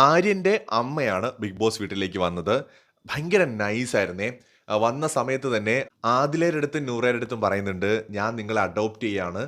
ആര്യന്റെ അമ്മയാണ് big boss വീട്ടിലേക്ക് വന്നത്. ഭയങ്കര നൈസായിരുന്നേ. വന്ന സമയത്ത് തന്നെ ആദിലേടെ അടുത്തും നൂറേടെ അടുത്തും പറയുന്നുണ്ട്, "ഞാൻ നിങ്ങളെ അഡോപ്റ്റ് ചെയ്യാണ്.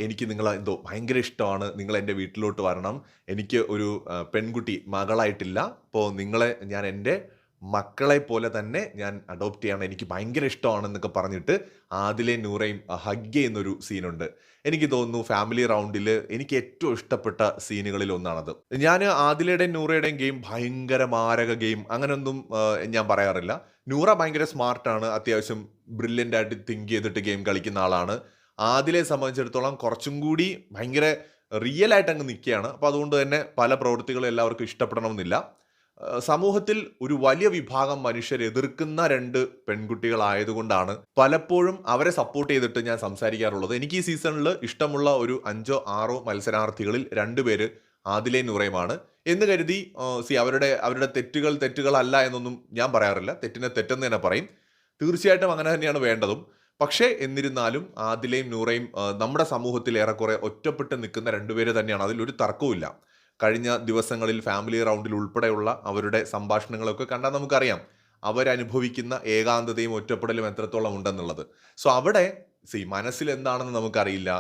എനിക്ക് നിങ്ങളെ എന്തോ ഭയങ്കര ഇഷ്ടമാണ്. നിങ്ങൾ എൻ്റെ വീട്ടിലോട്ട് വരണം. എനിക്ക് ഒരു പെൺകുട്ടി മകളായിട്ടില്ല. അപ്പോൾ നിങ്ങളെ ഞാൻ എൻ്റെ മക്കളെ പോലെ തന്നെ ഞാൻ അഡോപ്റ്റ് ചെയ്യാണ്. എനിക്ക് ഭയങ്കര ഇഷ്ടമാണെന്നൊക്കെ പറഞ്ഞിട്ട് ആദിലയും നൂറയും ഹഗ് ചെയ്യുന്നൊരു സീനുണ്ട്. എനിക്ക് തോന്നുന്നു ഫാമിലി റൗണ്ടിൽ എനിക്ക് ഏറ്റവും ഇഷ്ടപ്പെട്ട സീനുകളിൽ ഒന്നാണത്. ഞാൻ ആദിലയുടെയും നൂറയുടെയും ഗെയിം ഭയങ്കര മാരക ഗെയിം അങ്ങനെയൊന്നും ഞാൻ പറയാറില്ല. നൂറ ഭയങ്കര സ്മാർട്ടാണ്. അത്യാവശ്യം ബ്രില്യൻ്റ് ആയിട്ട് തിങ്ക് ചെയ്തിട്ട് ഗെയിം കളിക്കുന്ന ആളാണ്. ആദിലയെ സംബന്ധിച്ചിടത്തോളം കുറച്ചും കൂടി ഭയങ്കര റിയൽ ആയിട്ട് അങ്ങ് നിൽക്കുകയാണ്. അപ്പോൾ അതുകൊണ്ട് തന്നെ പല പ്രവൃത്തികളും എല്ലാവർക്കും ഇഷ്ടപ്പെടണമെന്നില്ല. സമൂഹത്തിൽ ഒരു വലിയ വിഭാഗം മനുഷ്യർ എതിർക്കുന്ന 2 പെൺകുട്ടികളായതുകൊണ്ടാണ് പലപ്പോഴും അവരെ സപ്പോർട്ട് ചെയ്തിട്ട് ഞാൻ സംസാരിക്കാറുള്ളത്. എനിക്ക് ഈ സീസണിൽ ഇഷ്ടമുള്ള ഒരു 5ഓ 6ഓ മത്സരാർത്ഥികളിൽ 2 പേര് ആദിലയും നൂറയുമാണ്. എന്ന് കരുതി അവരുടെ തെറ്റുകൾ തെറ്റുകളല്ല എന്നൊന്നും ഞാൻ പറയാറില്ല. തെറ്റിനെ തെറ്റെന്ന് തന്നെ പറയും. തീർച്ചയായിട്ടും അങ്ങനെ തന്നെയാണ് വേണ്ടതും. പക്ഷേ എന്നിരുന്നാലും ആദിലയും നൂറയും നമ്മുടെ സമൂഹത്തിൽ ഏറെക്കുറെ ഒറ്റപ്പെട്ട് നിൽക്കുന്ന 2 പേര് തന്നെയാണ്. അതിലൊരു തർക്കവുമില്ല. കഴിഞ്ഞ ദിവസങ്ങളിൽ ഫാമിലി റൗണ്ടിൽ ഉൾപ്പെടെയുള്ള അവരുടെ സംഭാഷണങ്ങളൊക്കെ കണ്ടാൽ നമുക്കറിയാം അവരനുഭവിക്കുന്ന ഏകാന്തതയും ഒറ്റപ്പെടലും എത്രത്തോളം ഉണ്ടെന്നുള്ളത്. സോ അവിടെ മനസ്സിൽ എന്താണെന്ന് നമുക്കറിയില്ല.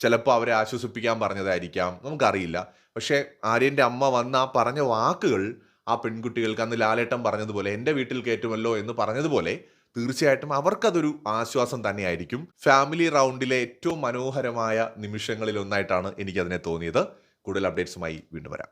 ചിലപ്പോൾ അവരെ ആശ്വസിപ്പിക്കാൻ പറഞ്ഞതായിരിക്കാം, നമുക്കറിയില്ല. പക്ഷേ ആര്യൻ്റെ അമ്മ വന്ന് ആ പറഞ്ഞ വാക്കുകൾ ആ പെൺകുട്ടികൾക്ക് അന്ന് ലാലേട്ടൻ പറഞ്ഞതുപോലെ എൻ്റെ വീട്ടിൽ കയറ്റുമല്ലോ എന്ന് പറഞ്ഞതുപോലെ തീർച്ചയായിട്ടും അവർക്കതൊരു ആശ്വാസം തന്നെയായിരിക്കും. ഫാമിലി റൗണ്ടിലെ ഏറ്റവും മനോഹരമായ നിമിഷങ്ങളിൽ ഒന്നായിട്ടാണ് എനിക്കതിനെ തോന്നിയത്. കൂടുതൽ അപ്ഡേറ്റ്സുമായി വീണ്ടും വരാം.